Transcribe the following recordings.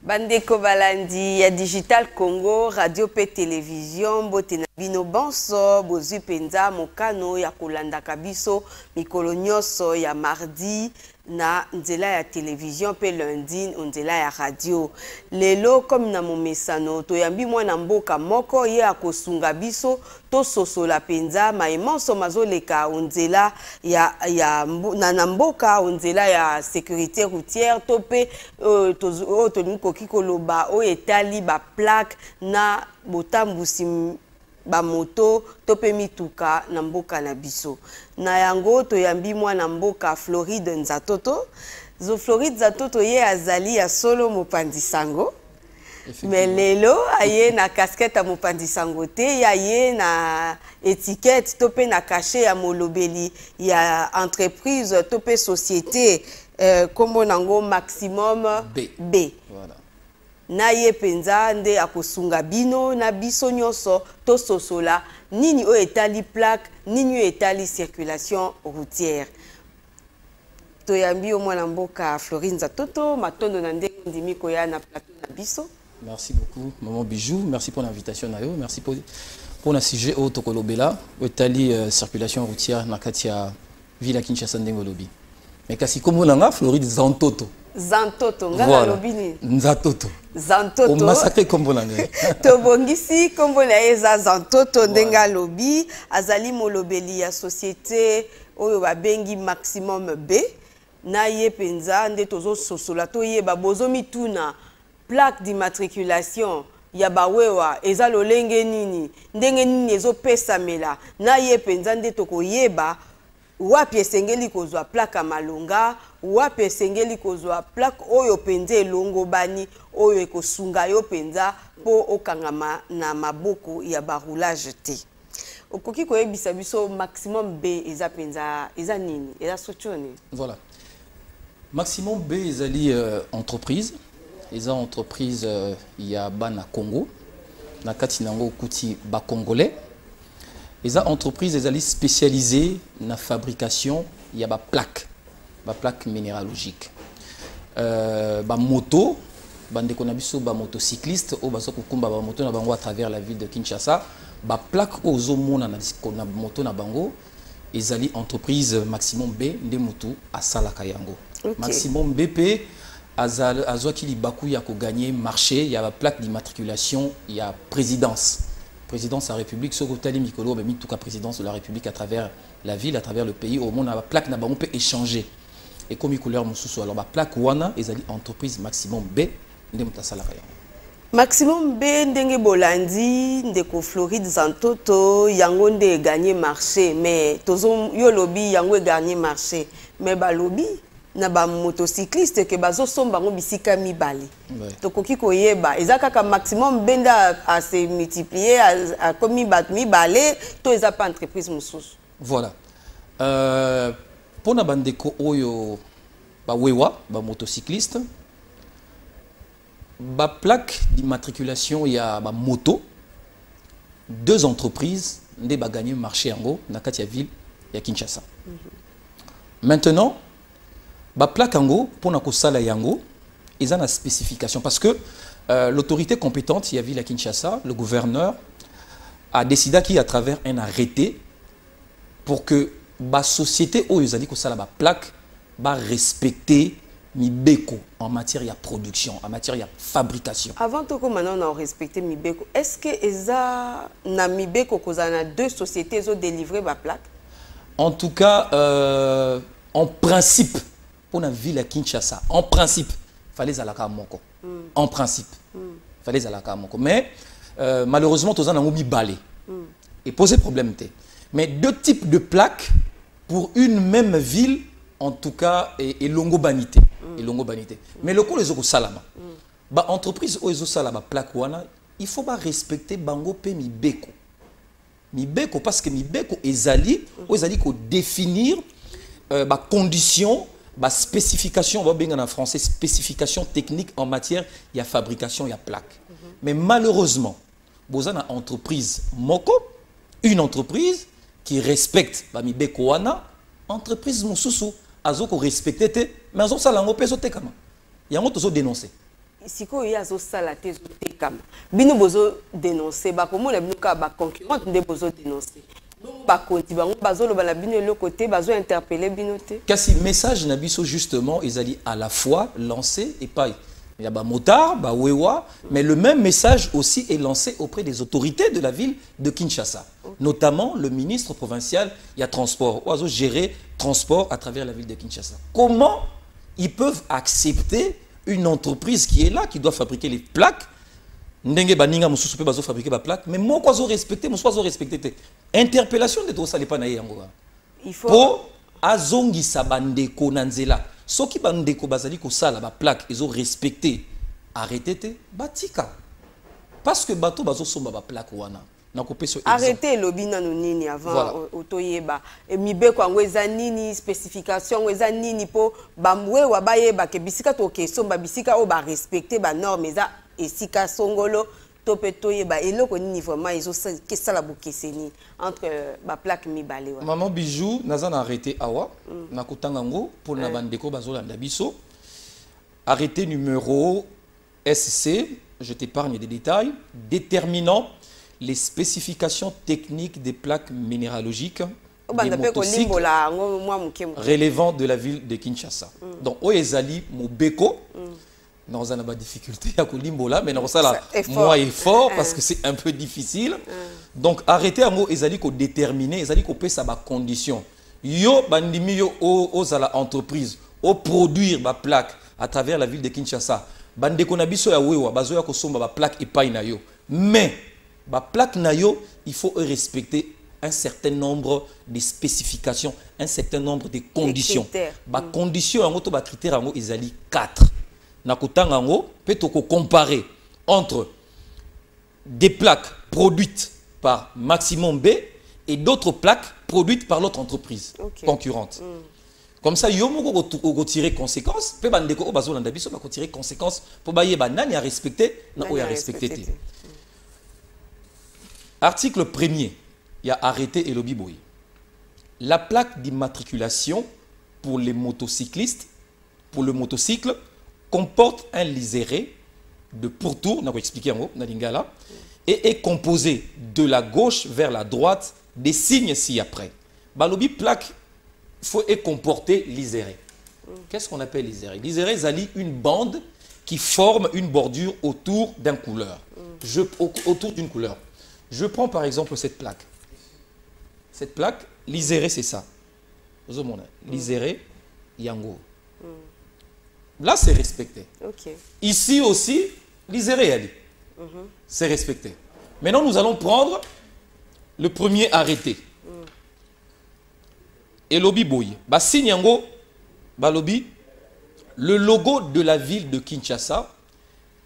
Bandeko balandi ya Digital Congo, radio pe télévision, bote na bino bonso, bozu penza mokano ya kolanda kabiso, mikolo nyonso ya mardi na nzela ya télévision pe lundi nzela ya radio. Lelo comme na momesano toyambi mwana mboka moko ye akosunga biso to sosola penza maemonso mazoleka nzela na mboka nzela ya sécurité routière to pe tolinikoki koloba o etali ba plaque na botambusi ba moto to pe mituka na mboka na biso. Na yango toyambi mwana mboka Floride Nzatoto. Zo Floride Nzatoto ye azali ya solo mopandi sango. Mais lelo aye na casquette mopandi sango te, ya ye na étiquette to pe na cachet ya molobeli ya entreprise to pe société kombo nango Maximum B. Voilà. Na ye penza nde akosunga bino na biso nyonso to sosola nini o etali plaque nini o etali circulation routière. Toyambi o mwana mboka Florine Nzatoto matondo na ndenge ndimi koya na plateau na biso. Merci beaucoup maman Bijou, merci pour l'invitation nayo, merci pour le sujet au tokolobela o etali circulation routière na katia ville Kinshasa ndenge lobi. Mais kasi kombo nanga Floride Nzatoto. Zantoto ngala lobini Nzatoto. Zantoto. O massacre kombo nanga. Tobongisi kombo na eza Zantoto ndenga lobi azali molobeli ya société oyo babengi Maximum B na ye penza nde tozo sosola to ye babozo mituna plaque d'immatriculation ya bawewa eza lolenge nini ndenge nini ezopesamela na ye penza nde tokoyeba wapi esengeli kozwa plaque malonga wapi esengeli kozwa plaque oyo penza elongo bani oyo ekosunga yo penza po okangama na maboko ya baroulage te. Okoki koyebisa biso Maximum B eza penza eza nini eza sochoni? Voilà. Maximum B ezali entreprise. Eza entreprise ya bana Congo na kati nango kuti ba congolais. Eza entreprise ezali spécialisée na fabrication ya ba plaque minéralogique. Ba moto bande na biso ba motocycliste o baso kokumba ba moto na bango à travers la ville de Kinshasa. Ba plaque ozo mona na moto na bango ezali entreprise Maximum B nde moto asalaka yango. Okay. Maximum BP azwaki libaku ya ko gagner marché ya ba plaque d'immatriculation ya présidence à la République soko tali mikolo ba mituka présidence de la République à travers la ville, à travers le pays au monde la plaque na bango peut échanger et comme couleur mususu alors ba plaque wana ezali entreprise Maximum B nde moto asalaka yango. Maximum B ndenge bolandi ndeko Floride Nzatoto yango nde gagner marché mais tozo yo lobby yango gagner marché mais ba lobby na ba motocycliste ke bazo somba ngo bisika mibale. Tokoki koyeba eza kaka Maximum B nda a se multiplier a komi bat mibale to eza pas entreprise mususu. Voilà. Pona bandeko oyo ba wewa ba motocycliste ba plaque d'immatriculation ya ba moto deux entreprises nde ba gagner marché yango na kati ya ville ya Kinshasa. Maintenant ba plaque yango pona ko sala yango ils ont une spécification parce que l'autorité compétente ya ville ya Kinshasa, le gouverneur a décidé qu'à travers un arrêté pour que la société où ils ont dit que ça la plaque va respecter Mibeko en matière de production, en matière de fabrication. Avant tout comme maintenant on a respecté Mibeko, est-ce que eza na Mibeko qu'on a deux sociétés qui ont délivré la plaque? En tout cas, en principe, pour la ville à Kinshasa, en principe, fallait alaka moko. En principe, fallait alaka moko. Mais malheureusement, tous en ont mis balé et posé problème. Mais deux types de plaques pour une même ville, en tout cas, et longo banité. Et longo banité. Mais le coup les autres salama. Ba entreprise aux autres salama plaque wana, il faut pas respecter bango pe Mibeko. Mibeko parce que Mibeko ezali, ezali ko définir ba condition, ba spécification, on va bien en français, spécification technique en matière de fabrication de plaque. Mais malheureusement, vous avez une entreprise moko, une entreprise qui respecte ba Mibeko wana, entreprise mususu azoko respecter mais azo sala ngo peso te kama. Yango tozo dénoncer. siko ya zo sala te zo tekama bino bozo dénoncer ba komo na bino ka ba concurrent nde bozo dénoncer ba konti bango bazo lo bala bino le côté bazo interpeller bino te kasi message na biso justement ils allaient à la fois lancer et pas il y a ba motard ba wewa mais le même message aussi est lancé auprès des autorités de la ville de Kinshasa notamment le ministre provincial il y a transport oiseau gérer transport à travers la ville de Kinshasa. Comment ils peuvent accepter une entreprise qui est là, qui doit fabriquer les plaques, ndenge baninga mususu pe bazo fabriquer ba plaques, mais moi quoi zo respecter, moi zo respecter. Interpellation de ça pas na yango. Il faut pour azongi sabandeko nanzela. Soki bandeko bazali ko sala ba plaque, ils ont respecté. Arrêtez te batika. Parce que bato bazo somba ba plaque wana. Arrêtez le binano nini avant otoyeba mibeko yango eza nini spécification eza nini po bamwe wa bayeba ke bisika to kesomba bisika o ba respecter ba normes eza esika songolo to pe toyeba eloko nini vraiment izo ke sala bokeseni entre ba plaque mibale wa maman bijou naza na arrêté awa na kutanga ngo pour na bandeko bazolanda biso arrêté numéro SC je t'épargne des détails déterminant les spécifications techniques des plaques minéralogiques des motocycles relevant de la ville de Kinshasa. Donc, Oezali Mobeko, dans une difficulté à Kolimbola, mais dans ça, moi effort parce que c'est un peu difficile. Donc, arrêtez à moi, Ezali ko déterminer, Ezali ko paie sa condition. Yo bandimi yo aux à la entreprise, au produire ma plaque à travers la ville de Kinshasa. Bande konabiso ya wewa, bazo ya ko somba ba plaque epai na yo. Mais ba plaque nayo, il faut respecter un certain nombre de spécifications, un certain nombre de conditions. Ba conditions en auto ba critères en ezali 4. Na kotanga ngo peut comparer entre des plaques produites par Maximum B et d'autres plaques produites par l'autre entreprise concurrente. Comme ça, yo moko tirer conséquence, pe bandeko o bazo landa biso ba tirer conséquence pour ba yeba nani a respecter na o ya respecter. Article 1er, il y a arrêté et lobby boy. La plaque d'immatriculation pour les motocyclistes, pour le motocycle, comporte un liseré de pourtour, on a expliqué en haut, et est composé de la gauche vers la droite des signes ci-après. Bah, lobby plaque faut est comporter liseré. Qu'est-ce qu'on appelle liseré? Liseré, c'est une bande qui forme une bordure autour d'une couleur. Autour d'une couleur. Je prends par exemple cette plaque. Cette plaque, liséré, c'est ça. Liséré, yango. Là, c'est respecté. Ici aussi, liséré, elle. C'est respecté. Maintenant, nous allons prendre le premier arrêté. Et lobby boy. Bah, signe yango, bah, lobby, le logo de la ville de Kinshasa,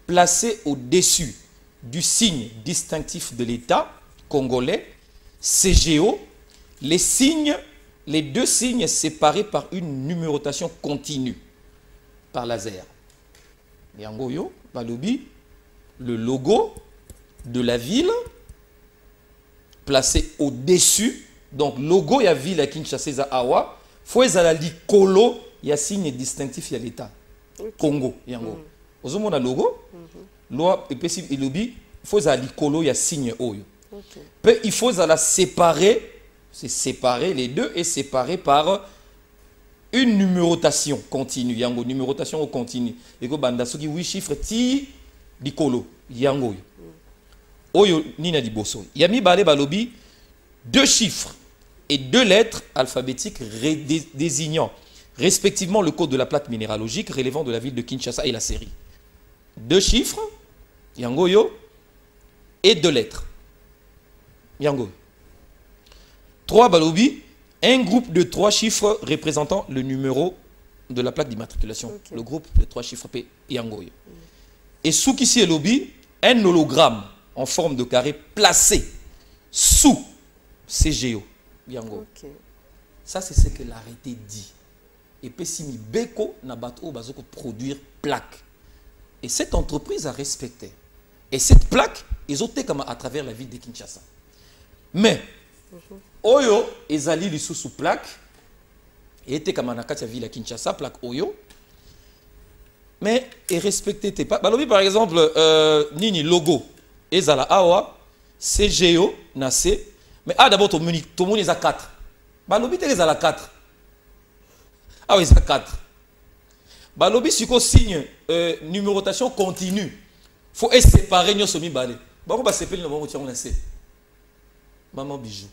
placé au-dessus du signe distinctif de l'État congolais, CGO, les deux signes séparés par une numérotation continue par laser. Yangoyo, Balobi, le logo de la ville placé au-dessus, donc logo ya ville à Kinshasa za Awa, faut la likolo, il y a signe distinctif il y a l'État. Congo, yango. Ozomona logo loi et puis il lobby faut à l'icolo il y a signe oyo. Il faut la séparer, c'est séparer les deux et séparer par une numérotation continue. Yango numérotation continue. Et que banda soki 8 chiffres ti l'icolo yango oyo nina liboso. Yami balé balobi 2 chiffres et 2 lettres alphabétiques désignant respectivement le code de la plaque minéralogique relevant de la ville de Kinshasa et la série. 2 chiffres, yangoyo, et 2 lettres. Yango. 3 balobi, un groupe de 3 chiffres représentant le numéro de la plaque d'immatriculation. Le groupe de 3 chiffres P, yangoyo. Et sous qui est lobby, un hologramme en forme de carré placé sous CGO. Yango. Ça, c'est ce que l'arrêté dit. Et puis si mi beko na bato bazoko produire plaque. Et cette entreprise a respecté. Et cette plaque, ils ont été comme à travers la ville de Kinshasa. Mais, Oyo, ils allaient les sous plaque, et était comme à la ville de Kinshasa, plaque Oyo. mais et respecter tes pas. Balobi par exemple nini logo ezala awa CGO na C mais d'abord ton moni est à 4. Balobi te ezala 4. Ah oui, c'est 4. Balobi siko signe numérotation continue. Faut séparer nyo somi balé. Bako ba sepeli no bango tiango na C. Maman bijou.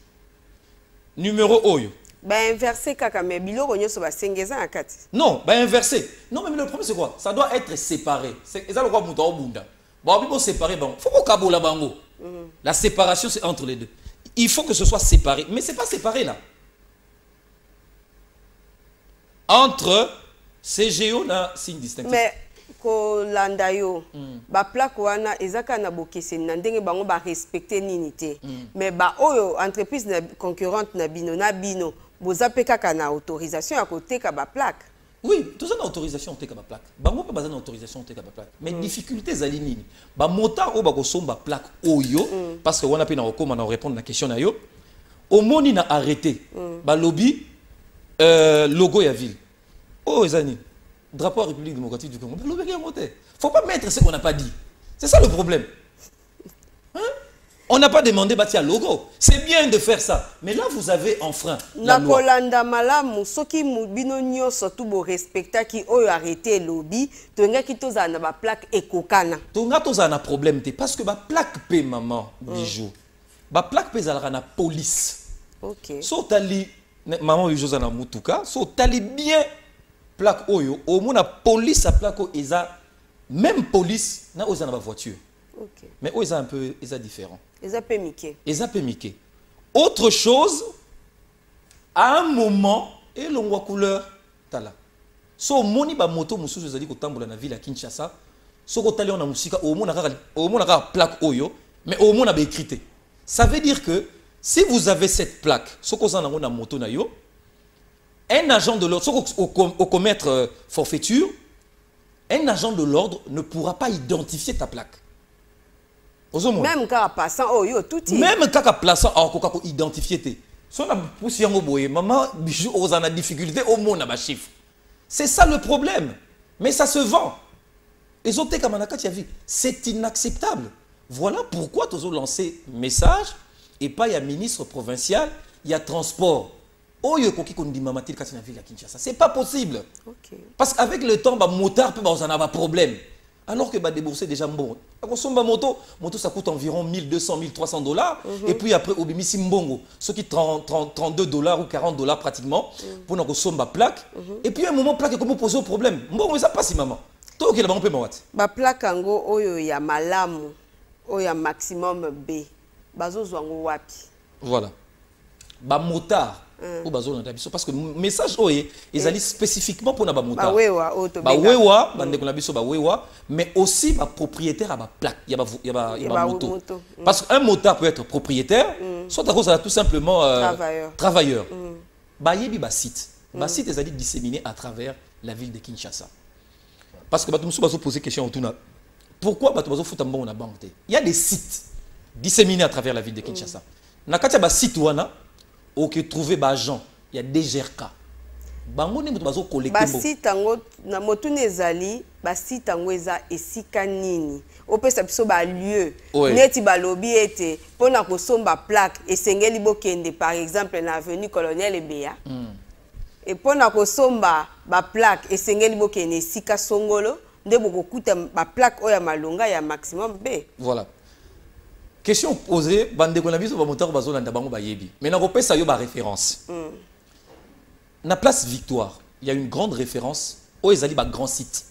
Numéro oyo. Bah inversé kaka mais biloko nyoso ba sengeza na kati. Non, bah inversé. Non mais le problème c'est quoi? Ça doit être séparé. C'est ça le quoi muta obunda. Bah bibo séparer bon. Faut ko kabola bango. La séparation c'est entre les deux. Il faut que ce soit séparé, mais c'est pas séparé là. Entre CGO na signe distinctif. Mais ko landa yo ba plaque wana ezaka na bokese na ndenge bango ba respecter ninité. Mais ba oyo entreprise na concurrente na bino boza pe kaka na autorisation à côté ka ba plaque. Oui, tout ça na autorisation te ka ba plaque. Bango pa bazana autorisation te ka ba plaque. Mais difficulté zali nini? Ba motard o ba ko somba plaque oyo parce que wana pe na okoma na répondre na question na yo. Au moni na arrêté. Ba lobby logo ya ville. Oh ezani. Drapeau République démocratique du Congo. Il ne faut pas mettre ce qu'on n'a pas dit. C'est ça le problème. Hein? On n'a pas demandé bâtir logo. C'est bien de faire ça. Mais là, vous avez enfreint la loi. Na malamu soki mubino nyoso tu bo respecta ki oyo arrêté lobby tonga ki toza na ba plaque ekokana. Tonga toza na problème te parce que ba plaque pe maman bijou. Ba plaque pe zalaka na police. OK. So tali maman bijou za na mutuka, so tali bien plaque oyo au moins la police à plaque eza même police na oza na ba voiture. OK. Mais eza un peu eza différent. Eza pe miké. Eza pe miké. Autre chose à un moment et l'ongwa couleur tala. So moni ba moto mususu ezali ko tambola na ville à Kinshasa. So ko tali on na musika au moins na plaque oyo mais au moins na ba écrité. Ça veut dire que si vous avez cette plaque, so ko za na moto na yo un agent de l'ordre, au commettre forfaiture, un agent de l'ordre ne pourra pas identifier ta plaque. Même quand passant, oh yo, tout est. Même quand passant, on identifier tes. Si on a poussé en boye, maman, bijou, on a difficulté, au moins on a ma chiffre. C'est ça le problème. Mais ça se vend. Et c'est inacceptable. Voilà pourquoi tu as lancé message et pas il y a ministre provincial, il y a transport. C'est pas possible. Okay. Parce qu'avec le temps, motard peut avoir problème. Alors que débourser déjà bon. Moto ça coûte environ 1200, 1300 dollars. Et puis après, au bimisi mbongo, ce qui 32 dollars ou 40 dollars pratiquement pour nous somba plaque. Et puis à un moment plaque comment poser au problème. Mbongo ça passe maman. Toi qui là-bas on peut m'avoir. Ba plaque ango oyo ya malamu, oyo maximum B. Bazo zwango wapi. Voilà. Ba motard. Parce que le message ils allaient spécifiquement pour les motards. Mais aussi les propriétaires à la plaque. Il y a moto. Parce qu'un motard peut être propriétaire, soit à cause tout simplement travailleur. Il y a site. Les sites sont disséminés à travers la ville de Kinshasa. Parce que nous avons posé question autour. Pourquoi nous avons fait un bon banque? Il y a des sites disséminés à travers la ville de Kinshasa. Il y a des sites ou que trouver ba agent il y a des GRK bango ni mutu bazo collecter ba site tango na motune ezali ba site tango eza esika nini opesa biso ba lieu neti ba lobby ete pona ko somba plaque esengeli bokende par exemple na avenue Colonel Ebea et pona ko somba ba plaque esengeli bokende esika songolo nde boko kuta ba plaque oya malonga ya maximum B. Voilà. Question posée, bande konabiso ba moteur bazolanda bango ba yebi. Mais na repesa yo ba référence. Na place Victoire, il y a une grande référence au ezali ba grand site.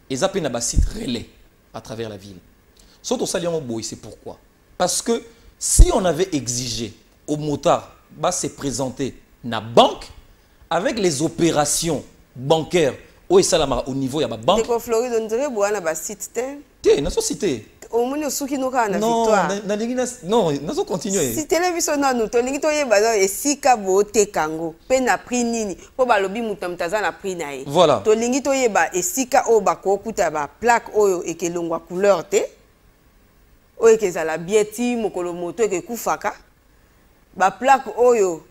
Ezape na ba site relais à travers la ville. Surtout salion boy, c'est pourquoi? Parce que si on avait exigé au motard ba se présenter na banque avec les opérations bancaires au esalama au niveau ya ba banque. Ko Floride on dirait boa na ba site té na société. Au moins suki no ka na Victoire. Non, nous continuer. Si télévision nanu to lingi to yeba na esika bo te kango pe na prix nini po ba lobi mutamtaza na prix na ye. Voilà. To lingi to yeba esika o ba ko kuta ba plaque oyo ekelongwa couleur te. Oyo kezala bieti mokolo moto ekekufaka. Ba plaque oyo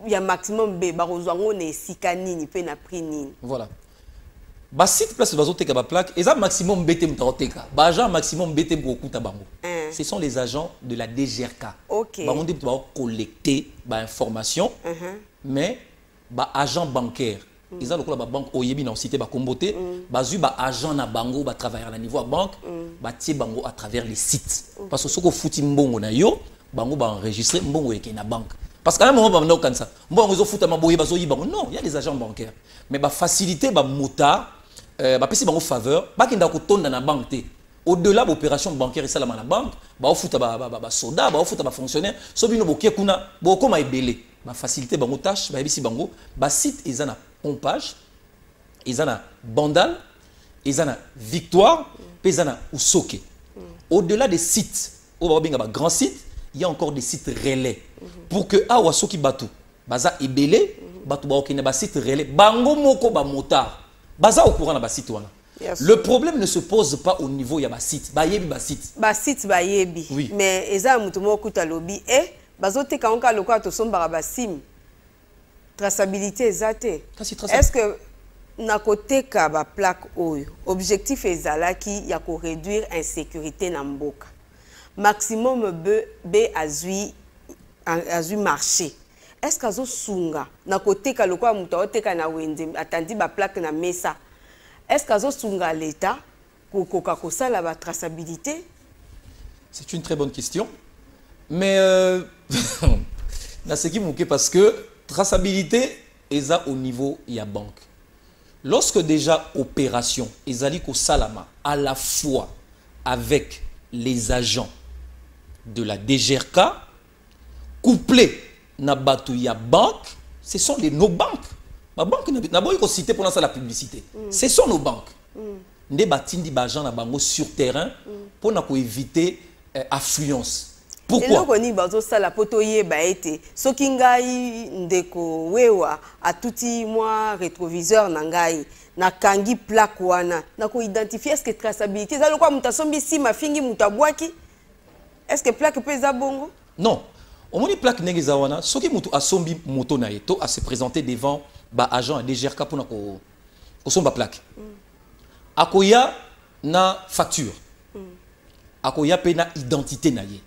ya maximum B ba kozwango na esika nini pe na prix nini. Voilà. ba site place bazoteka ba plaque eza maximum BT mutoteka ba agent maximum BT mkokuta bango. Ce sont les agents de la DGRK. OK. Bango dit ba collecter ba information mais ba agent bancaire ils ont le banque oyebi na cité ba kombote bazu ba agent na bango ba travailler na niveau à banque ba tie bango à travers les sites parce que soko futi mbongo na yo bango ba enregistrer mbongo yeke na banque parce qu'à un moment ba comme ça mbongo zo futa maboye bazo yi bango non il y a les agents bancaires mais ba faciliter ba motard ba pesi bango faveur ba kinda ko tonda na banque te au-delà de l'opération bancaire et ça la banque ba futa ba soda ba futa ba fonctionnaire so bino bokie kuna boko ma ebele ba faciliter bango tâche ba ebisi bango ba site ezana pompage ezana bandal ezana victoire ezana usoke au-delà des sites au ba ba grand site il y a encore des sites relais pour que awa soki batu baza ebele batu ba okene ba site relais bango moko ba motard baza au courant na ba site wana. Yes. Le problème ne se pose pas au niveau ya ba site ba yebi ba site ba yebi oui. Mais eza mutu moko ta lobby et bazote kanka lokwa to sombara ba sim traçabilité ezate. Est-ce que na côté ka ba plaque oyo objectif ezalaki ya ko réduire insécurité na mboka maximum b azui marché est-ce que azo sunga na côté ka lokwa mutu oteka na wende atandi ba plaque na mesa est-ce que azo sunga l'état ko sala ba traçabilité? C'est une très bonne question mais na ce qui mouké parce que traçabilité est au niveau de la banque. Lorsque déjà opération ezali ko salama à la fois avec les agents de la DGRK couplés na batu ya banque, ce sont nos banques. Ma banque n'a pas eu cité pour la publicité. Ce sont nos banques. Nde batindi ba agent na bango sur terrain pour éviter affluence. Pourquoi? Eloko ni bazo sala poto yeba ete soki ngai ndeko wewa atuti moi rétroviseur na ngai na kangi plaque wana na ko identifier est-ce que traçabilité za lokwa mutasombi si mafingi mutabwaki est-ce que plaque pesa bongo? Non. Au moni plaque ndenge za wana soki mutu asombi moto na eto à se présenter devant ba agent DGRK pour na ko somba plaque. Akoya na facture. Akoya pe na identité na ye.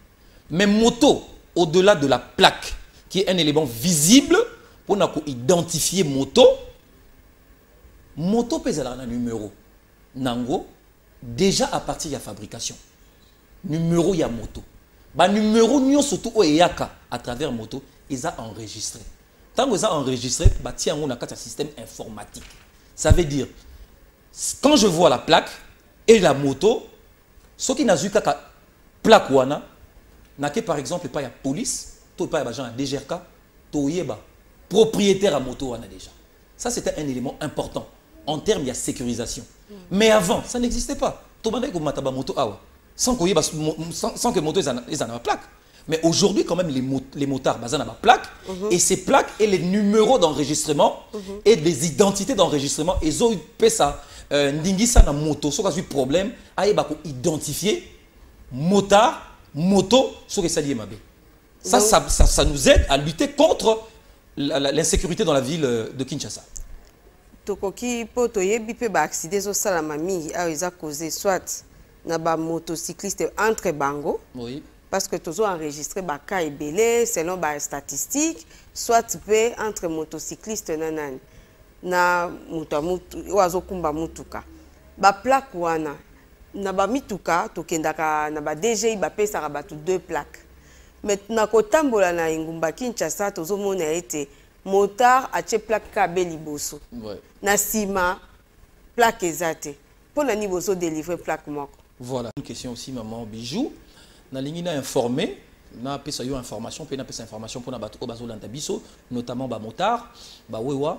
Mais moto, au-delà de la plaque, qui est un élément visible, pour identifier moto, moto pèse un numéro. Nango, déjà à partir de la fabrication. Numéro ya moto. Ba numéro nyo surtout au yaka à travers moto, ils ont enregistré. Tant qu'ils ont enregistré, bah tiens on a un système informatique. Ça veut dire quand je vois la plaque et la moto, ce qui n'a eu qu'à plaque wana naké par exemple pas la police, tout pas agent DGRK, tout yeba propriétaire à moto wana déjà. Ça c'était un élément important en termes de sécurisation. Mais avant, ça n'existait pas. Tout le monde a moto awa sans que moto ils en a plaque. Mais aujourd'hui quand même les motards bazana ba plaque et ces plaques et les numéros d'enregistrement et des identités d'enregistrement ils ont fait ça ndingisa na moto so ka problème ayeba ko identifier motard moto sur les saliers mabé. Ça nous aide à lutter contre l'insécurité dans la ville de Kinshasa. Tokoki poto yebi pe ba accident so sala mami a eza causé soit na ba motocycliste entre bango. Oui. Parce que tous ont enregistré ba cas ebele selon ba statistiques soit pe entre motocyclistes nanan na mutu wazo kumba mutuka. Ba plaque wana na ba mituka tokendaka na ba DGI ba pesa ka batu 2 plaques. Mais na kotambola na Ingumba Kinshasa tozomona ete motard a che plaque ka beliboso. Ouais. Na sima plaque ezate. Pour na ni boso délivrer plaque moko. Voilà, une question aussi maman Bijou. Na lingina informé, na pesa yo information, pe na pesa information pour na batu ko bazolanda biso, notamment ba motard, ba wewa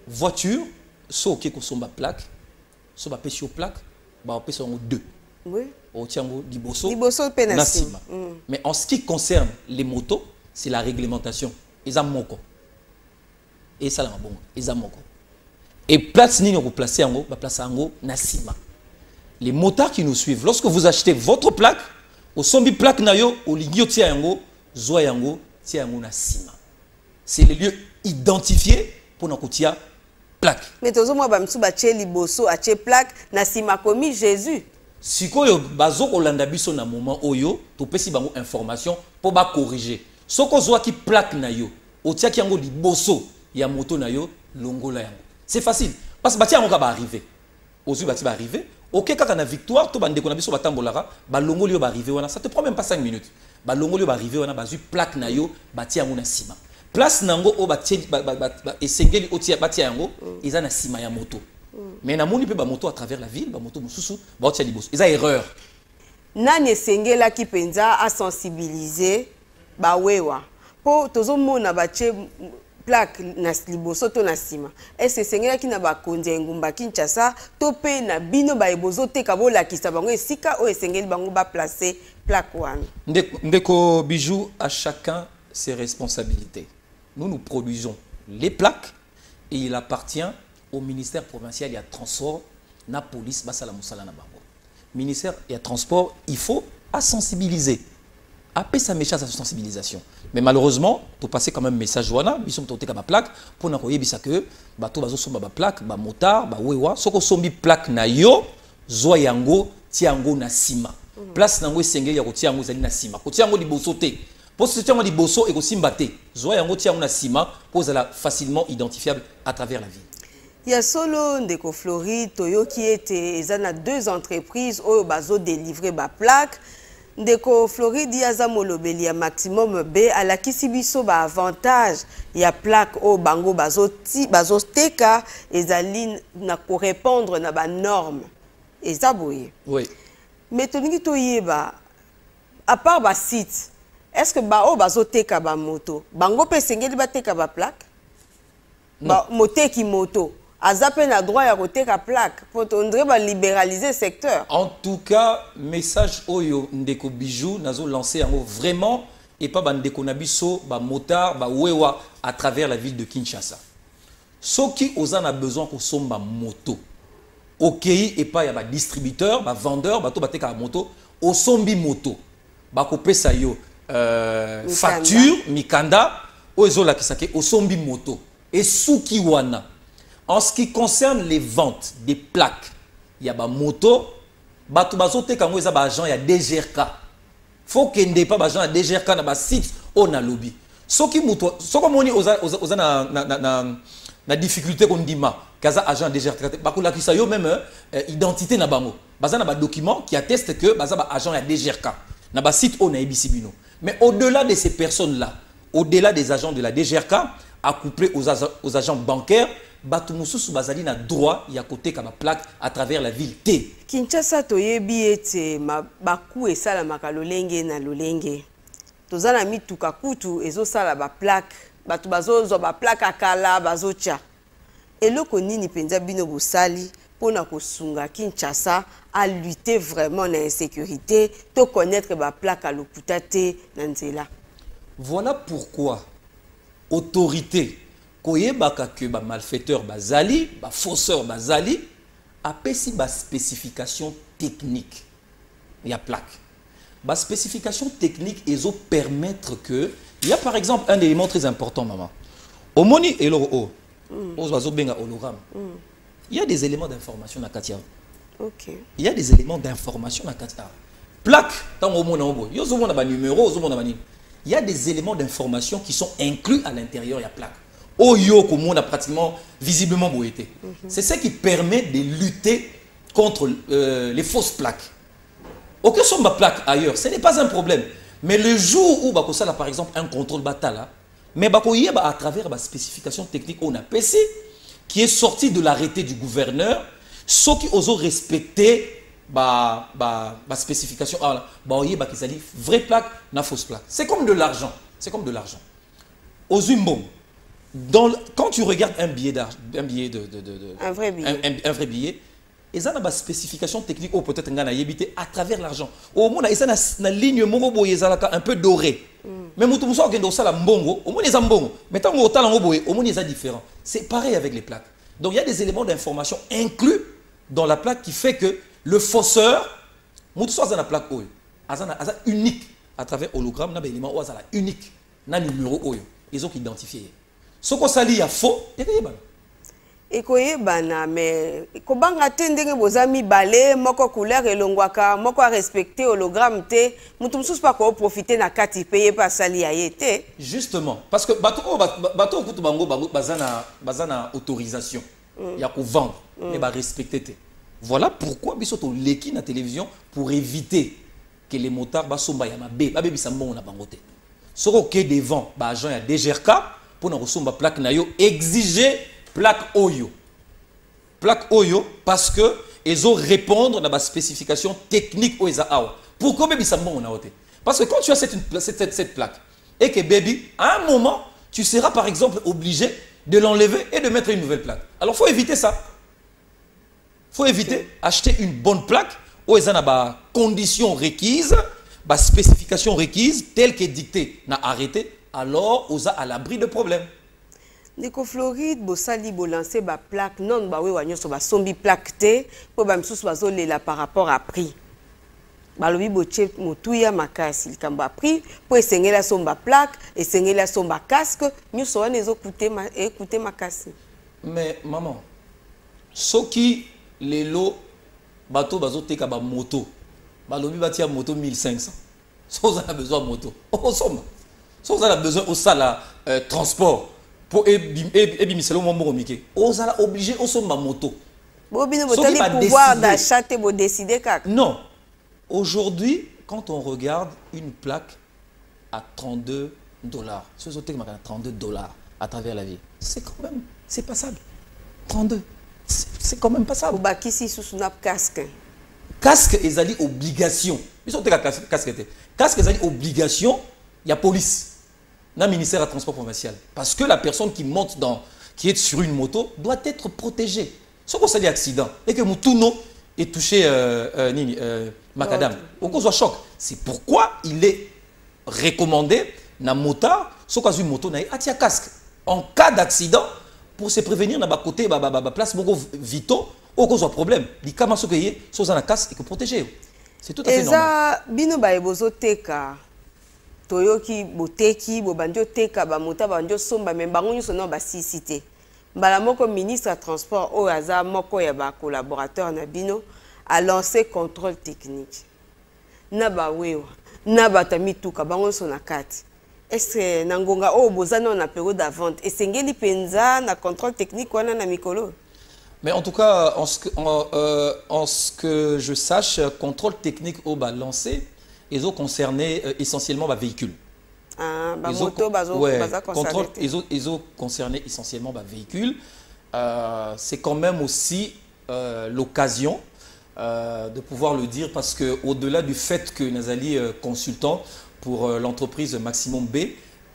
voiture so ke ko somba plaque, so ba pesio plaque. Bah, on peut sur 2. Oui. Au Tiango, Liboso, Nassima. Mais en ce qui concerne les motos, c'est la réglementation. Ils ont moko. Et ça, là, bon. Ils ont moko. Et place ni vous placez en haut, bah place en haut, Nassima. Les motards qui nous suivent, lorsque vous achetez votre plaque, au sombi plaque nayo, au ligio tiango, zoyango, tiango Nassima. C'est les lieux identifiés pour nos kotia plaque. Mais tozo moi ba msu ba che liboso a che plaque na sima komi Jésus. Sikoyo bazo kolanda biso na moment oyo to pesi bango information pour ba corriger. Soko zwa ki plaque na yo, otia ki yango liboso ya moto na yo longola yango. C'est facile parce que bati yango ka ba arriver. Ozu bati ba arriver, OK kaka na victoire to bande ko na biso batambolara, ba longoli yo ba arriver wana, ça te prend même pas 5 minutes. Ba longoli yo ba arriver wana bazu plaque na yo, bati yango na sima. Place nango o bati esengeli otia bati yango, eza na sima ya moto. Mais na moni pe ba moto à travers la ville, ba moto mususu, ba otia liboso. Eza erreur. Nani esengela ki penza a sensibiliser ba wewa. Po tozo mona ba che plaque na liboso to na sima. Est-ce esengela ki na ba konzi ngumba Kinshasa to pe na bino ba ebozo te ka bola kisa bango esika o esengeli bango ba placer plaque wana. Ndeko Bijou, à chacun ses responsabilités. Nous produisons les plaques et il appartient au ministère provincial, il y a transport, na police, basala musala na bango. Ministère, il y a transport, il faut à sensibiliser. Après sa méchante sensibilisation. Mais malheureusement, tu passer quand même message wana, bisum tote ka ba plaque pour na koyebi sa que bato bazo somba ba plaque, ba motard, ba wewa, soko sombi plaque na yo, zo yango tiango na sima. Place nango esengeli ya ko tiango zali na sima. Ko tiango liboso te. Pour ce tiango liboso et ko simba te. Zo yango tiango na sima pour la facilement identifiable à travers la ville. Il y a solo ndeko Floride Toyo qui était ezana 2 entreprises oyo bazo délivrer ba plaque. Ndeko Floride yaza molobeli ya maximum B à la kisibiso ba avantage ya plaque o bango bazo teka ezali na ko répondre na ba norme. Ezaboye. Oui. Mais toningi toyeba à part ba site, est-ce que ba o bazo teka ba moto, bango pe sengeli ba teka ba plaque? Ba moteki moto. Azape na droit ya koteka plaque pour on va libéraliser le secteur. En tout cas, message oyo ndeko Bijou nazo lancé en vraiment et pas bandeko nabiso ba motard ba wewa à travers la ville de Kinshasa. Ceux qui osan a besoin ko somba moto. OK et pas ya ba distributeur, ba vendeur, ba to bateka moto, o sombi moto. Ba ko pesa yo facture mikanda o ezola kisake o sombi moto et souki wana. En ce qui concerne les ventes des plaques, il y a des motos, il y a des agents, il y a des DGRK. Il faut qu'il n'y ait pas d'agents de DGRK dans le site où on a lobby. Ce qui est la difficulté qu'on dit, c'est que agent de DGRK, il y a même identité dans le document qui atteste que les agents de DGRK dans le site où on a Ebisibino. Mais au-delà de ces personnes-là, au-delà des agents de la DGRK, accouplés aux agents bancaires, batu mususu bazali na droit ya côté ka ba plaque à travers la ville T. Kinshasa toyebi ete baku esala makalolenge na lolenge. Tozana mituka kutu ezosala ba plaque, batu bazozo ba plaque akala bazocha. Eloko nini penza bino bosali pona kosunga Kinshasa à lutter vraiment na insécurité, to connaître ba plaque à lokuta te na nzela. Voilà pourquoi autorité koyebaka que ba malfaiteur bazali, ba fausseur bazali, apesi ba spécification technique. Il y a plaque. Ba spécification technique ezo permettre que il y a par exemple un élément très important maman. Au moni et l'oro ozo benga hologramme. Il y a des éléments d'information na katia. OK. Il y a des éléments d'information na katia. Plaque tant au mona obo. Yo zo mona ba numéro, zo mona ba ni. Il y a des éléments d'information qui sont inclus à l'intérieur de la plaque. Oyo comme on a pratiquement visiblement boité. C'est ce qui permet de lutter contre les fausses plaques. Aucun sont ma plaque ailleurs, ce n'est pas un problème. Mais le jour où bako sala par exemple un contrôle batala, mais bako yeba à travers la spécification technique on a PC qui est sorti de l'arrêté du gouverneur, ceux qui osent respecter ba spécification ba yeba qui s'ali vraie plaque na fausse plaque. C'est comme de l'argent, c'est comme de l'argent. Ozumbom quand tu regardes un billet d'argent, un vrai billet, un vrai billet, ils ont une spécification technique ou peut-être à travers l'argent. Au moins, ils ont une ligne un peu dorée. Mais si tu as un mbongo, au moins ils ont mbongo. Mais tant que tu as un mbongo, au moins ils sont différents. C'est pareil avec les plaques. Donc il y a des éléments d'information inclus dans la plaque qui fait que le fausseur, si tu as une plaque unique à travers hologramme, il y a des éléments unique, un numéro, ils ont identifié. Ce qu'on s'allie à faux, il y a ekoyebana mais kobanga te ndenge boza mibale moko couleur elongwaka moko respecter hologramme te mutu mosusu pa ko profiter na kati pe ye pa sali ya ye te. Justement parce que bato okutu bango bazana autorisation ya ko vendre mais ba respecter te. Voilà pourquoi biso to leki na télévision pour éviter que les motards basomba ya mabe ba bebisa mbongo na bango te. Soko ke devant ba agent ya DGRK pour na kosomba plaque na yo exiger plaque Oyo. Plaque Oyo parce que ils ont répondre à la spécification technique OESA. Pourquoi baby ça on a ôté? Parce que quand tu as cette plaque et que baby à un moment tu seras par exemple obligé de l'enlever et de mettre une nouvelle plaque. Alors faut éviter ça. Faut éviter acheter une bonne plaque OESA na ba conditions requises, ba spécification requise telle que dictée n'a arrêté alors OESA à l'abri de problèmes. Ndeko Floride bosali bolancer ba plaque non ba we wanyo so ba sombi plaque te po ba msusu bazolela par rapport à prix balobi boche motuya makasi likambo prix po esengela somba plaque esengela somba casque nyuso wana écouter makasi. Mais maman soki lelo bato bazoteka ba moto balobi batia moto 1500 so on a besoin de moto on somme so on a besoin au sala transport pour ebimiselo mombo mike ozala obligé osomba moto bobino botali pouvoir d'achat te bo décider kaka. Non, aujourd'hui quand on regarde une plaque à 32 $, ce sont à 32 $ à travers la vie, c'est quand même c'est passable. 32 c'est quand même passable. Bakisi sous nap casque ezali obligation ils sont casque ezali obligation il y a police dans le ministère du Transport provincial. Parce que la personne qui est sur une moto doit être protégée. Si on a un accident et que Moutouno est touché macadam, on cause un choc. C'est pourquoi il est recommandé na motard, si on a une moto, un casque. En cas d'accident, pour se prévenir, na côté place beaucoup vito, on cause un problème. Il y a un casque et que protéger. C'est tout à fait normal. Bino ba ebozo teka. Toyoki boteki bobandio teka ba mota bandio somba mais bango nyuso na ba sisité mbala moko ministre de transport o aza moko ya ba collaborateur na bino a lancé contrôle technique na ba wewa na batamituka bango so na kati. Est-ce que nangonga o bozana na période d'avant esengeli penza na contrôle technique wana na mikolo? Mais en tout cas en ce que je sache contrôle technique au ba lancé ils ont concerné essentiellement les véhicules. Ils ont concerné essentiellement les véhicules. C'est quand même aussi l'occasion de pouvoir le dire parce qu'au-delà du fait que nous allions consultants pour l'entreprise Maximum B,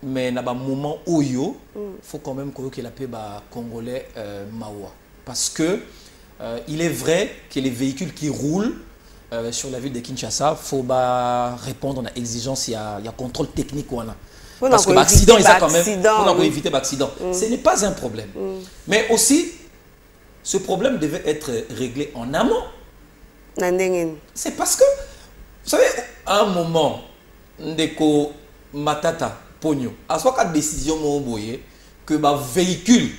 mais dans un moment où il faut quand même que la paix congolais Mawa. Parce que il est vrai que les véhicules qui roulent sur la ville de Kinshasa, il faut répondre à l'exigence, il y a contrôle technique. Parce que l'accident, il a quand même, on a évité l'accident. Ce n'est pas un problème. Mais aussi, ce problème devait être réglé en amont. C'est parce que, vous savez, à un moment, Ndeko Matata Pogno, à soit quatre décisions que les véhicules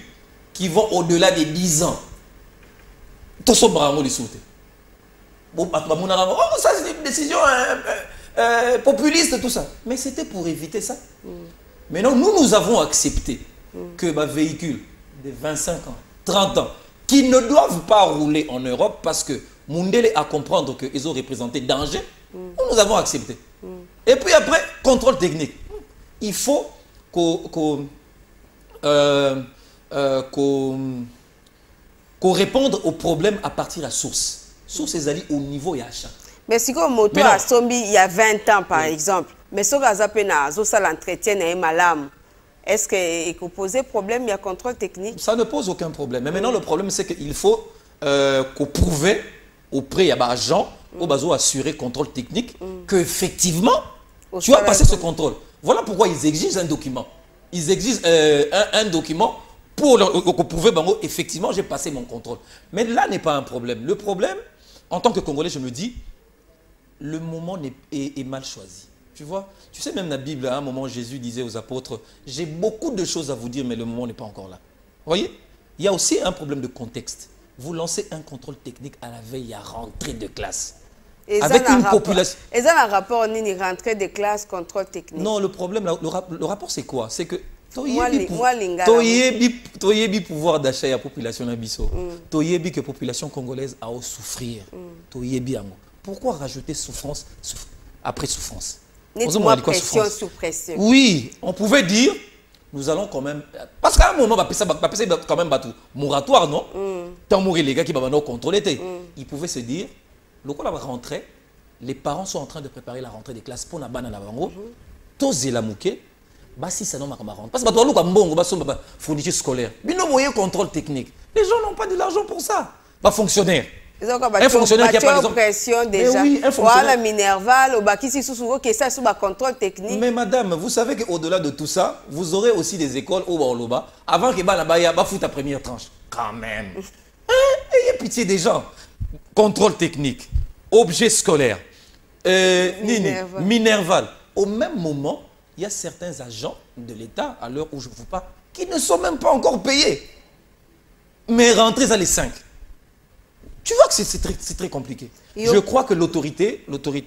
qui vont au-delà des 10 ans, tout ça, oh, ça c'est une décision populiste, tout ça. Mais c'était pour éviter ça. Maintenant, nous avons accepté que les véhicules de 25 ans, 30 ans, qui ne doivent pas rouler en Europe parce que Mundele a comprendre qu'ils ont représenté danger, nous avons accepté. Et puis après, contrôle technique. Il faut qu'on réponde aux problèmes à partir de la source. Source est allée au niveau d'achat. Mais si comme moto a sombi il y a 20 ans par exemple, mais si on a l'entretien et malam, est-ce qu'il peut poser problème, il y a contrôle technique? Ça ne pose aucun problème. Mais maintenant le problème c'est qu'il faut qu'on prouve auprès de l'agent, au bateau assurer contrôle technique, qu'effectivement tu as passé ce contrôle. Voilà pourquoi ils exigent un document. Ils exigent un document pour prouver effectivement j'ai passé mon contrôle. Mais là n'est pas un problème. Le problème, en tant que Congolais, je me dis, le moment est mal choisi. Tu vois, tu sais, même dans la Bible, à un moment, Jésus disait aux apôtres, j'ai beaucoup de choses à vous dire, mais le moment n'est pas encore là. Vous voyez? Il y a aussi un problème de contexte. Vous lancez un contrôle technique à la veille à rentrée de classe. Avec une population... Et ça, un rapport, ni rentrée de classe, contrôle technique. Non, le problème, le rapport, c'est quoi? C'est que Toyebi pouvoir d'achat à la population nabiso. Toyebi que la population congolaise a souffrir. Toyebi ango. Pourquoi rajouter souffrance après souffrance? Pression sous pression. Oui, on pouvait dire, nous allons quand même... Parce qu'à un moment, ça quand même moratoire, non? Tant mourir les gars qui vont contrôler. Ils pouvaient se dire, le coup la rentrée, les parents sont en train de préparer la rentrée des classes pour la banane à bango. Tous la mouké. Bah si ça non ma rentrée. Parce que toi nous mbongo ba somba fourniture scolaire. Bino moyen contrôle technique. Les gens n'ont pas de l'argent pour ça. Pas fonctionnaire. Un fonctionnaire qui a par exemple pression déjà. Oui, un fonctionnaire. Voilà Minerval au bakisi sous que ça sous contrôle technique. Mais madame, vous savez qu'au-delà de tout ça, vous aurez aussi des écoles au Baoloba avant que ba là-bas ba fout ta première tranche. Quand même. Ayez pitié des gens. Contrôle technique, objet scolaire, Minerval. Au même moment, il y a certains agents de l'État, à l'heure où je vous parle, qui ne sont même pas encore payés. Mais rentrez à les 5. Tu vois que c'est très compliqué. Je crois que l'autorité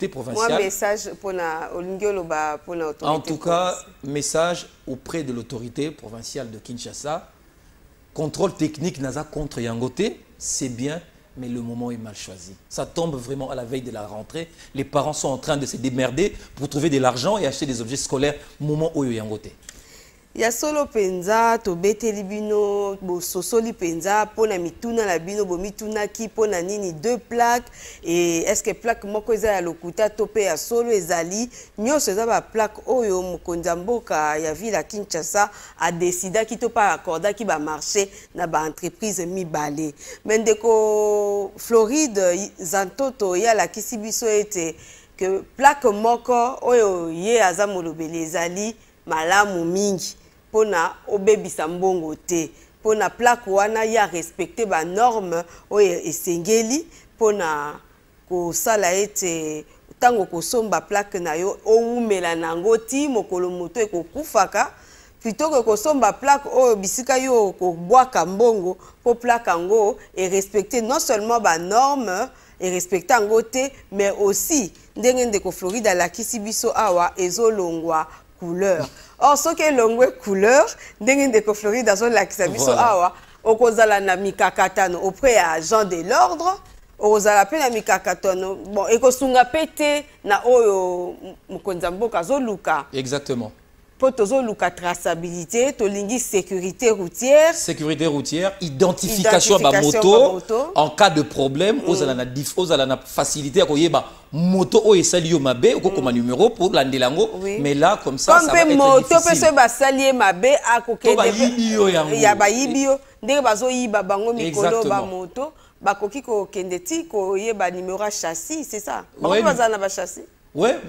provinciale... Moi, message pour l'autorité. En tout cas, message auprès de l'autorité provinciale de Kinshasa. Contrôle technique Naza contre Yangote, c'est bien, mais le moment est mal choisi. Ça tombe vraiment à la veille de la rentrée. Les parents sont en train de se démerder pour trouver de l'argent et acheter des objets scolaires moment où Yangote. Ya solo penza to beteli bino bo sosoli penza pona mituna la bino bo mituna ki pona nini 2 plaques et est-ce que plaque moko eza ya lokuta to pe ya solo ezali nyonso eza ba plaque oyo mokonzi mboka ya ville ya Kinshasa a décidé ki to pa accorda ki ba marché na ba entreprise mibale mendeko Floride Zantoto ya la kisibiso ete que plaque moko oyo ye aza molobeli ezali malamu mingi pona obebisa mbongo te pona plaque wana ya respecter ba norme oyo esengeli pona ko sala ete tango ko somba plaque na yo oumela nango ti mokolo moto ekokufaka plutôt que ko somba plaque oyo bisika yo ko bwaka mbongo po plaque ngo et respecter non seulement ba norme et respecter ngo te mais aussi ndenge ndeko Florida la kisibiso awa ezolongwa couleur. Or, ce qui est longue couleur, ndenge Floride dans la kisabiso awa, okozala na mikakatano auprès à Jean de l'ordre, okozala pe na mikakatano, bon, ekosunga pete na oyo mukonzamboka zoluka. Exactement. Pour la traçabilité, tolingi sécurité routière. Sécurité routière, identification à moto. En cas de problème, aux la facilité à koyeba moto o esali yo mabe ou comme numéro pour l'andelango. Mais là comme ça ça va être moto difficile. Peut se sali mabe à kokende. Ya ba yibio, ndenge bazo yiba bango mikolo ba moto, ba koki ko kendeti ko yeba numéro châssis, c'est ça. Ba bazana ba châssis. Ouais,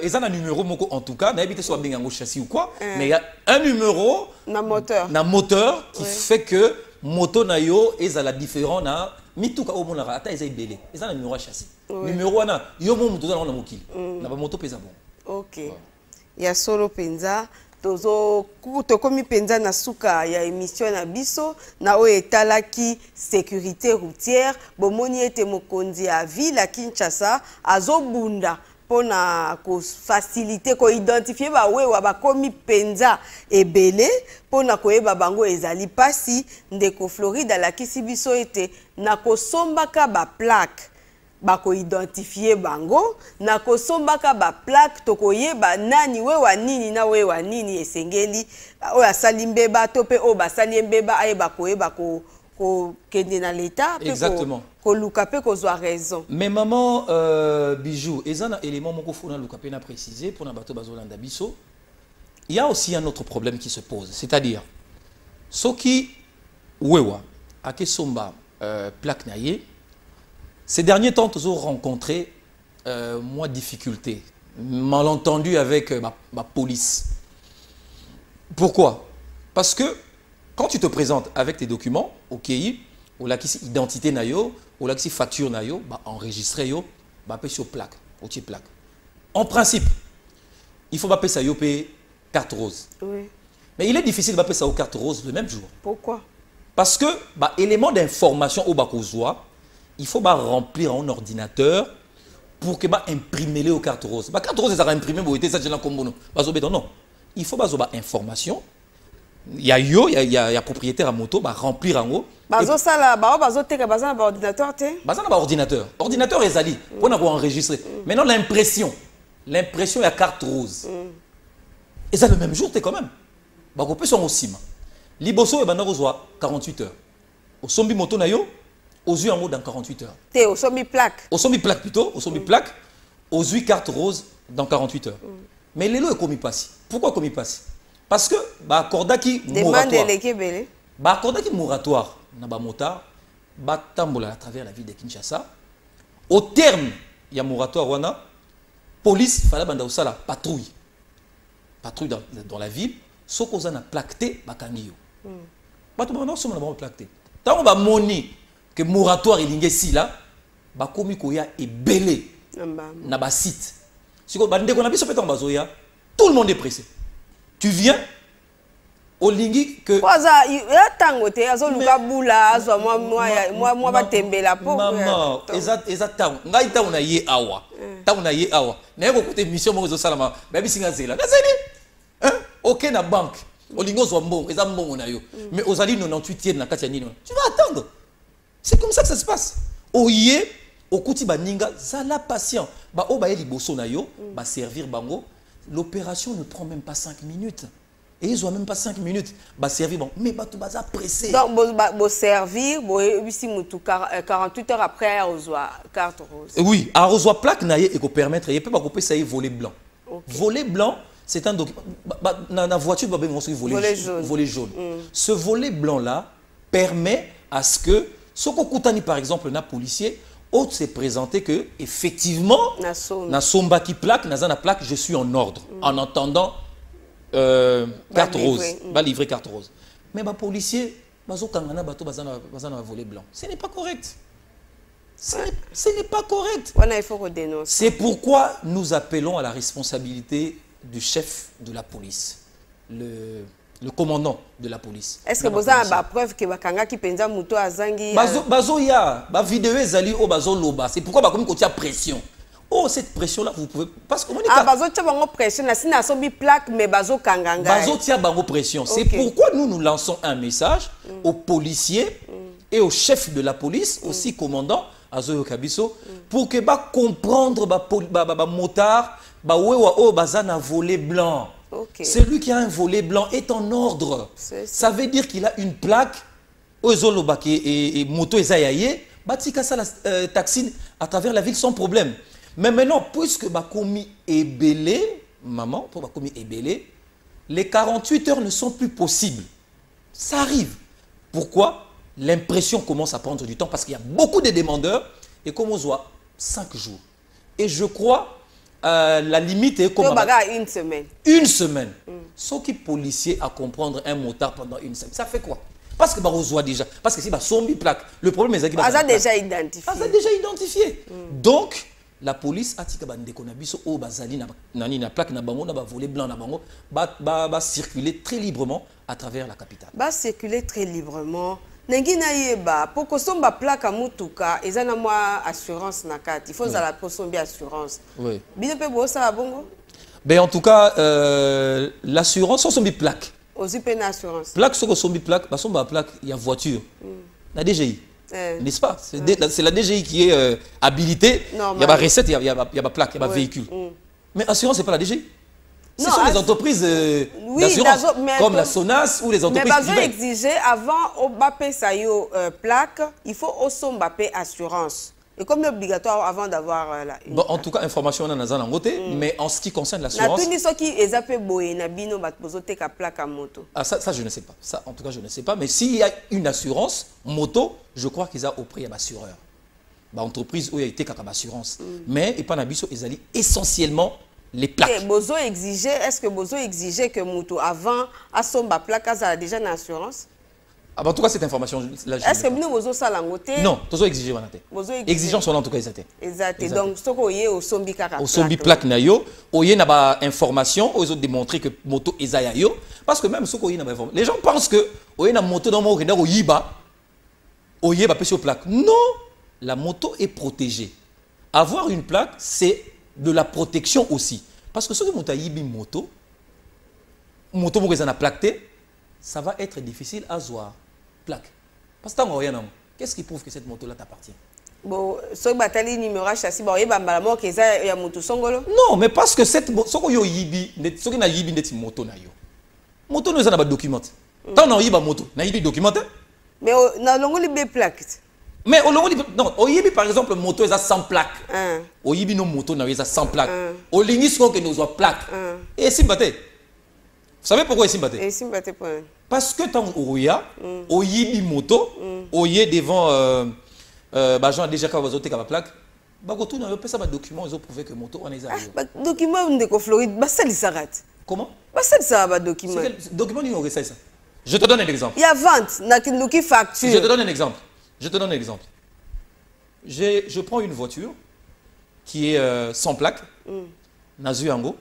et ça, un numéro, en tout cas, n'habite soit bien un châssis ou quoi, mais il y a un numéro, un moteur qui fait que moto na yo et ça la différent na mituka au monde ata ils belé et ça un numéro châssis. Numéro na yo mon moto na mokili. Na ba moto pesa bon. OK. Il y a solo penza tozo tokomi penza na suka ya émission na biso na o etalaki sécurité routière bomoni ete mokonzi ya ville à Kinshasa azobunda pona ko faciliter ko identifier ba wewa ba komi penza ebele pona ko yeba bango ezali pasi ndeko Floride la kisibiso ete na ko sombaka ba plaque ba ko identifier bango na ko sombaka ba plaque to ko yeba nani wewa nini na wewa nini esengeli o asali mbeba to pe o basali mbeba ayeba ko yeba ko kende na l'état exactement ko lukape ko zo raison. Mais maman bijou ezana élément moko fona lukape na préciser pour na bato bazolanda biso. Il y a aussi un autre problème qui se pose, c'est-à-dire soki wewa ake somba plaque naie ces derniers temps ils ont rencontré moins difficulté, malentendu avec ma police. Pourquoi? Parce que quand tu te présentes avec tes documents au KI, ou la identité nayo, ou la facture nayo, bah enregistrer yo, bah payer sur plaque, au plaque. En principe, il faut payer ça payer carte rose. Oui. Mais il est difficile de payer ça aux cartes roses le même jour. Pourquoi? Parce que, bah, élément d'information au Bakozwa, il faut bah, remplir un ordinateur pour que bah, imprimer les aux cartes roses. Bah, carte rose, ça va imprimer, ça comme non. Non. Il faut bah, information. Il y a propriétaire à moto, bah, remplir en haut. Bazo ça là, bazo teka bazo na ordinateur te. Bazo na ordinateur. Ordinateur est ali. On a enregistré. Maintenant l'impression est à carte rose. Et ça le même jour, t'es quand même. Bah, on peut son aussi. Liboso et Bandaro 48 heures. Au sombi moto na yo, aux yeux en haut dans 48 heures. T'es au sombi plaque. Au sombi plaque plutôt, au sombi plaque, aux yeux carte rose dans 48 heures. Mais les lots est commis passé. Pourquoi commis passé? Parce que bah Kordaki moratoire. Demande l'équebele. Bah Kordaki moratoire na ba motard, ba tambola à travers la ville de Kinshasa. Au terme, il y a moratoire wana, police fallait banda osala patrouille. Patrouille dans la ville, sauf qu'on a plaqué ba kangiyo. Ba to banda somona ba plaqué. Tant on va moni que moratoire il ingé si là, ba komi ko ya ebelé na ba site. Si ko bande ko na biso peton bazoya, tout le monde est pressé. Tu viens au lingi que Kwaza ya tango te azo luka bula azo moi ba tembela po. Maman, eza tango. Ngai tango na ye awa. Tango na ye awa. Na ko côté mission mo zo salama, ba bisinga zela. Na zeli. Hein? OK na banque. Au lingo zo mbongo, eza mbongo na yo. Mais ozali 98e na kati ya nini. Tu vas attendre. C'est comme ça que ça se passe. Oye, okuti baninga zala patient. Ba o ba ye liboso na yo, ba servir bango. L'opération ne prend même pas 5 minutes. Et ils n'ont même pas 5 minutes. Bah servir, bon, mais bah tu vas pressé. Donc, bon servir, bon, 48 heures après, on voit carte rose. Oui, à reçoit plaque naïe et qu'on permettre, il peut pas couper ça y volet blanc. Okay. Volet blanc, c'est un document. Dans la voiture, bah, on volet jaune. Volet jaune. Ce volet blanc là permet à ce que, ce qu'on coûte par exemple, un policier, autre s'est présenté que effectivement, na somba qui plaque, na plaque, je suis en ordre, en entendant carte rose, va livrer carte rose. Mais les policiers, volet blanc. Ce n'est pas correct. Ce n'est pas correct. Voilà, il faut qu'on dénonce. C'est pourquoi nous appelons à la responsabilité du chef de la police, le commandant de la police. Est-ce que vous avez la preuve que Bakanga qui penza muto azangi bazo ya ba vidéo ezali o bazo loba. C'est pourquoi comme côté pression. Oh, cette pression là vous pouvez parce que bazo tia bango pression na sina sobi plaque mais bazo kanganga. Bazo tia bango pression. C'est pourquoi nous lançons un message aux policiers et aux chefs de la police, aussi commandant Azoyo Kabiso, pour que ba comprendre ba motard ba wewa o bazana volet blanc. Celui qui a un volet blanc est en ordre. Ça veut dire qu'il a une plaque et moto ezayaye, batika ça la taxi à travers la ville sans problème. Mais maintenant, puisque Bakomi est belé, maman, pour Bakomi est belé, les 48 heures ne sont plus possibles. Ça arrive. Pourquoi? L'impression commence à prendre du temps parce qu'il y a beaucoup de demandeurs et comme on voit 5 jours. Et je crois la limite est comme une semaine. Une semaine. Sauf qui policier à comprendre un motard pendant une semaine. Ça fait quoi? Parce que on voit déjà. Parce que c'est sombi plaque. Le problème est qu'il a déjà identifié. A déjà identifié. Donc la police a dit que Ndekonabiso o bazali na plaque na bango na ba volet blanc na bango ba circuler très librement à travers la capitale. Ba circuler très librement. Nengi na yeba poko somba plaque à mutuka ezana moi assurance na kati. Il faut za la posombi assurance. Oui. Bino pe bo ça bongo? Ben en tout cas l'assurance sombi plaque. Aussi peine assurance. Plaque sur sombi plaque, parce que plaque il y a voiture. La DGI. N'est-ce pas? C'est la DGI qui est habilitée. Il y a ma recette, il y a ma plaque, il y a ma véhicule. Mais assurance, c'est pas la DGI. Ce sont les entreprises d'assurance, comme la SONAS ou les entreprises privées. Mais exiger avant au Mbappé Sayo plaque, il faut au Mbappé assurance. Et comme obligatoire avant d'avoir la. Bon, en tout cas, information on a dans côté, mais en ce qui concerne l'assurance. Ah, ça, je ne sais pas. Ça, en tout cas, je ne sais pas. Mais s'il y a une assurance moto, je crois qu'ils ont auprès d'un assureur. L'entreprise où il y a été comme assurance. Mais et pas n'abisso, ils allaient essentiellement les plaques. Est-ce que Bozo exigeait que moto avant à son plaque, ça a déjà une assurance? Ah, bah, en tout cas, cette information, là, est-ce que nous vous ça langoté? Non, tu as exigé exigence en tout cas exact. Exact. Donc ce qu'on y au sombi kaka. Au sombi plaque na yo, oye na ba information, aux autres démontrer que moto ezaya yo parce que même ce qu'on y na ba information. Les gens pensent que oye na moto dans mo renda oyiba pe sur plaque. Non, la moto est protégée. Avoir une plaque, c'est de la protection aussi parce que ce que moto yibi moto mo na plaque, ça va être difficile à voir. Plaque. Parce que qu'est-ce qui prouve que cette moto-là t'appartient? Bon, ce bataille numéro châssis, bon, il y a moto y a moto songolo. Non, mais parce que cette moto, ce que yibi, ce que na yibi ndeti moto na yo. Moto nous a pas documenté. Tant na yiba moto, na yibi documenté. Mais na longo li be plaque. Mais au longo non, au yibi par exemple moto est à 100 plaques. Au yibi no moto na est à 100 plaques. Au lingis que nous a plaques. Et simbaté. Vous savez pourquoi simbaté? Et simbaté point. Parce que tant oya, au yibi moto, oye devant gens déjà quand vous avez la plaque, bah quand on a fait ça document, ils ont prouvé que moto on est à eux. Document de Floride, bah ça il s'arrête. Comment? Bah ça va document. Document il aurait ça. Je te donne un exemple. Il y a vente, n'a qu'une facture. Je te donne un exemple. Je te donne un exemple. Je prends une voiture qui est sans plaque, na Zuyango,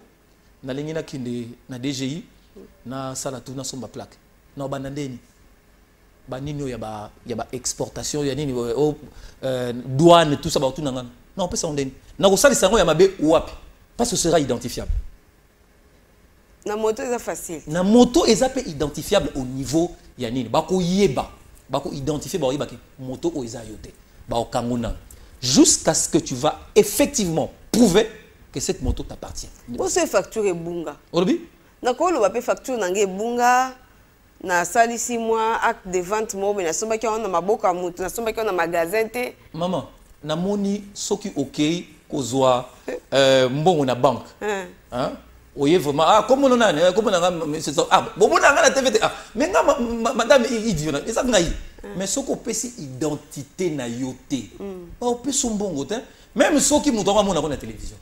na lingina kinde na DGI, na salatu na somba plaque. Na banandeni. Banini ya ba exportation ya nini douane tout ça ba tout nangana. Non, peut ça on na ko sali sango ya mabe wapi parce que ce sera identifiable. Na moto est facile. Na moto est identifiable au niveau ya nini ba ko yeba ba ko identifier ba yeba ke moto o eza yote ba o kanguna jusqu'à ce que tu vas effectivement prouver que cette moto t'appartient. Pour ce facture est bunga. Olobi? Na ko lo ba pe facture nangé bunga. Na sali 6 mois acte de vente mo na somba ki on na maboka mutu na somba ki on na magasin te. Maman na moni soki OK kozwa mbongo na banque. Hein? Oye vraiment comment on a comment on c'est ça bon on a la TVT mais madame idiot na ça ngai mais soko pesi identité na yote. Ba o pesi mbongo te même soki mutu nga mona na télévision.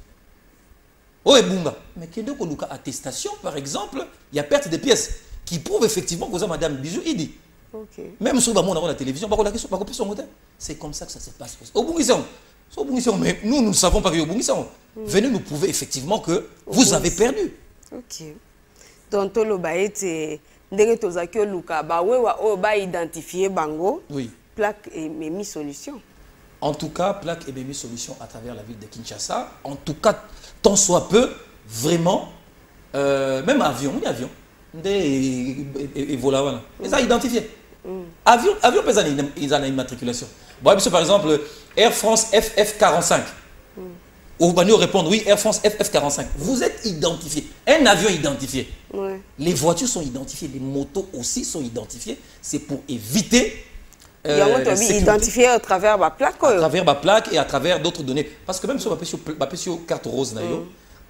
Oye bunga mais kendo ko luka attestation par exemple, il y a perte de pièces qui prouve effectivement que madame Bijou il dit. Okay. Même si on a la télévision, c'est comme ça que ça se passe. Au Bungisson, mais nous ne savons pas que au Bungisson. Venez nous prouver effectivement que vous avez perdu. Ok. Donc tout le baïté, dès que tu as que Luka, bah ouais ouais bah identifier bango. Oui. Plaque et Memi Solution. En tout cas, plaque et Memi Solution à travers la ville de Kinshasa. En tout cas, tant soit peu, vraiment, même avion, oui avion. Et voilà, ils ont identifié. Avion, ils ont une immatriculation. Bon, par exemple, Air France FF45. Ou nous répondre, oui, Air France FF45. Vous êtes identifié. Un avion identifié. Ouais. Les voitures sont identifiées, les motos aussi sont identifiées. C'est pour éviter. Identifié à travers ma plaque. À travers ma plaque et à travers d'autres données. Parce que même si on va sur carte rose,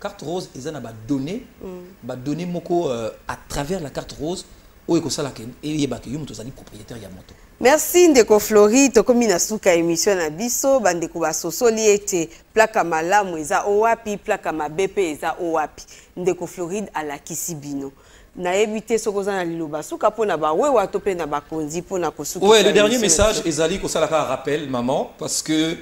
carte rose, ils ont donné moko à travers la carte rose. Merci Ndeko Floride, tokomi na suka émission na biso bandeko basosoli ete plaka malamu eza owapi plaka mabepe eza owapi Ndeko Floride alakisi bino. Na éviter sokoza na liloba suka pona ba wewa to pe na bakonzi pona kosuka. Ouais, le dernier message ezali ko salaka rappel maman parce que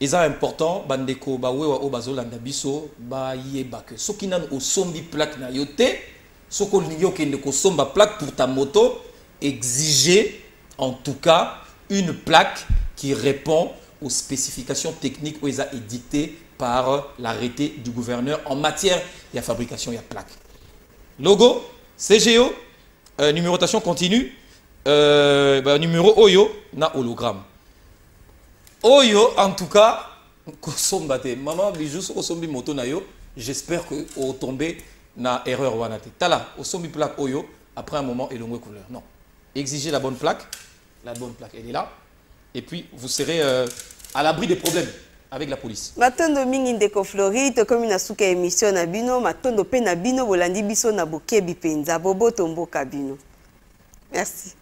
c'est important bandeko ba wewa o bazolanda biso ba yeba que soki nanu osombi plaque na yote soko linyo kende ko somba plaque pour ta moto exiger en tout cas une plaque qui répond aux spécifications techniques où ils édictées par l'arrêté du gouverneur en matière de fabrication et de plaque. Logo, CGO, numérotation continue, numéro Oyo, na hologramme. Oyo, en tout cas, maman bijou sombi moto na yo, j'espère que vous tombez na erreur wanate. Tala, sombi plaque Oyo, après un moment, et longue couleur. Non. Exigez la bonne plaque. La bonne plaque, elle est là. Et puis, vous serez à l'abri des problèmes avec la police. Matondo mingi Ndeko Floride, comme une souka émission na bino, matondo pe na bino, bolandi biso na bokebi penza, bobo tombo kabino. Merci.